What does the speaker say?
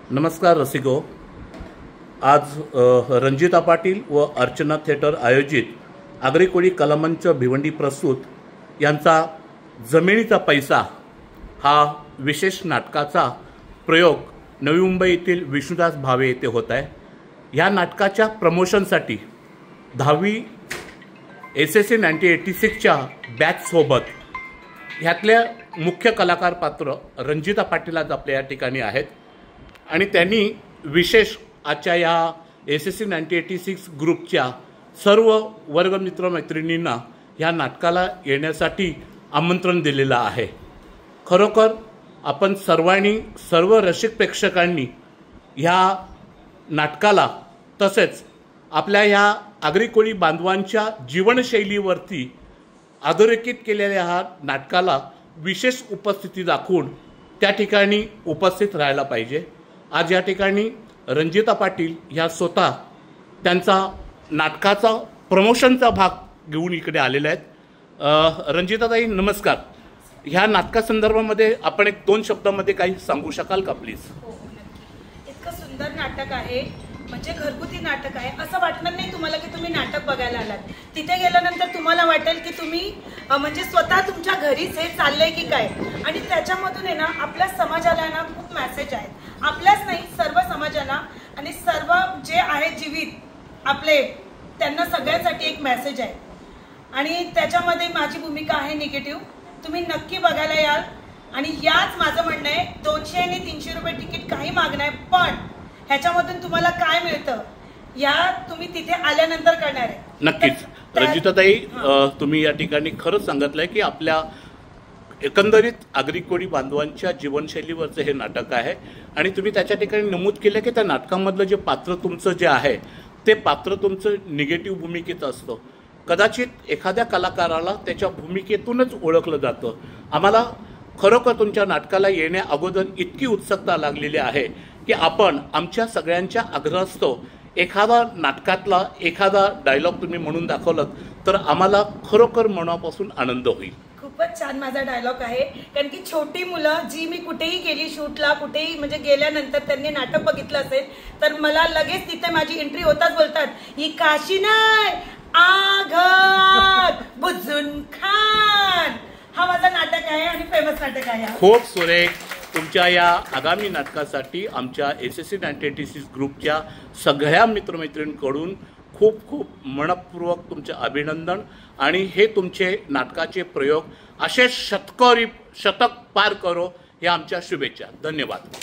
नमस्कार रसिको। आज रंजिता पाटील व अर्चना थिएटर आयोजित आगरी कोळी कलामंच भिवंडी प्रस्तुत यांचा जमिनीचा पैसा हा विशेष नाटकाचा प्रयोग नवी मुंबई येथील विष्णुदास भावे येथे होत आहे। या नाटकाच्या प्रमोशनसाठी 10वी SSC 1986च्या बॅच सोबत ह्यातल्या मुख्य कलाकार पात्र रंजिता पाटील आज आपल्या या ठिकाणी आहेत आणि त्यांनी विशेष आजच्या या SSC 1986 ग्रुपच्या सर्व वर्गमित्र मैत्रिणींना या नाटकाला येण्यासाठी आमंत्रण दिलेलं आहे। खरोखर आपण सर्वांनी सर्व रसिक प्रेक्षकांनी ह्या नाटकाला तसेच आपल्या ह्या आगरी कोळी बांधवांच्या जीवनशैलीवरती अधोरेखित केलेल्या ह्या नाटकाला विशेष उपस्थिती दाखवून त्या ठिकाणी उपस्थित राहायला पाहिजे। आज या ठिकाणी रंजिता पाटील ह्या स्वतः त्यांचा नाटकाचा प्रमोशनचा भाग घेऊन इकडे आलेले आहेत। रंजिताताई नमस्कार। ह्या नाटकासंदर्भामध्ये आपण एक दोन शब्दांमध्ये काही सांगू शकाल का प्लीज? इतकं सुंदर नाटक आहे, म्हणजे घरगुती नाटक आहे। असं वाटणार नाही तुम्हाला की तुम्ही नाटक बघायला आलात। तिथे गेल्यानंतर तुम्हाला वाटेल की तुम्ही म्हणजे स्वतः तुमच्या घरीच हे चाललंय की काय। आणि त्याच्यामधून आहे ना आपल्या समाजाला ना खूप मेसेज आहेत, आपल्याच नाही सर्व समाजाला आणि सर्व जे आहे जीवित आपले त्यांना सगळ्यांसाठी एक मेसेज आहे। आणि त्याच्यामध्ये माझी भूमिका आहे निगेटिव्ह। तुम्ही नक्की बघायला याल आणि याच माझं म्हणणं आहे 200 आणि 300 रुपये तिकीट काही मागणं आहे, पण ह्याच्यामधून तुम्हाला काय मिळतं या तुम्ही तिथे आल्यानंतर करणार आहे। नक्कीच रंजिताताई, तुम्ही या ठिकाणी खरंच सांगितलंय की आपल्या एकंदरीत आगरी कोळी बांधवांच्या जीवनशैलीवरचं हे नाटक आहे आणि तुम्ही त्याच्या ठिकाणी नमूद केलं की त्या नाटकामधलं जे पात्र तुमचं जे आहे ते पात्र तुमचं निगेटिव्ह भूमिकेचं असतं। कदाचित एखाद्या कलाकाराला त्याच्या भूमिकेतूनच ओळखलं जातं। आम्हाला खरोखर तुमच्या नाटकाला येण्या अगोदर इतकी उत्सुकता लागलेली आहे की आपण आमच्या सगळ्यांच्या आग्रहास्तव एखादा नाटकातला एखादा डायलॉग तुम्ही म्हणून दाखवलं तर आम्हाला खरोखर मनापासून आनंद होईल। खूपच छान माझा डायलॉग आहे, कारण की छोटी मुलं जी मी कुठेही गेली शूटला कुठेही म्हणजे गेल्यानंतर त्यांनी नाटक बघितलं असेल तर मला लगेच तिथे माझी एंट्री होताच बोलतात, ही काशी नाही आघात बुजून खान। हा माझा नाटक आहे आणि फेमस नाटक आहे। खूप सुरेख। तुमच्या या आगामी नाटकासाठी आमच्या SSC 1986 ग्रुपच्या सगळ्या मित्रमैत्रिणींकडून खूप खूप मनपूर्वक तुमचे अभिनंदन आणि हे तुमचे नाटकाचे प्रयोग असे शतक पार करो या आमच्या शुभेच्छा। धन्यवाद।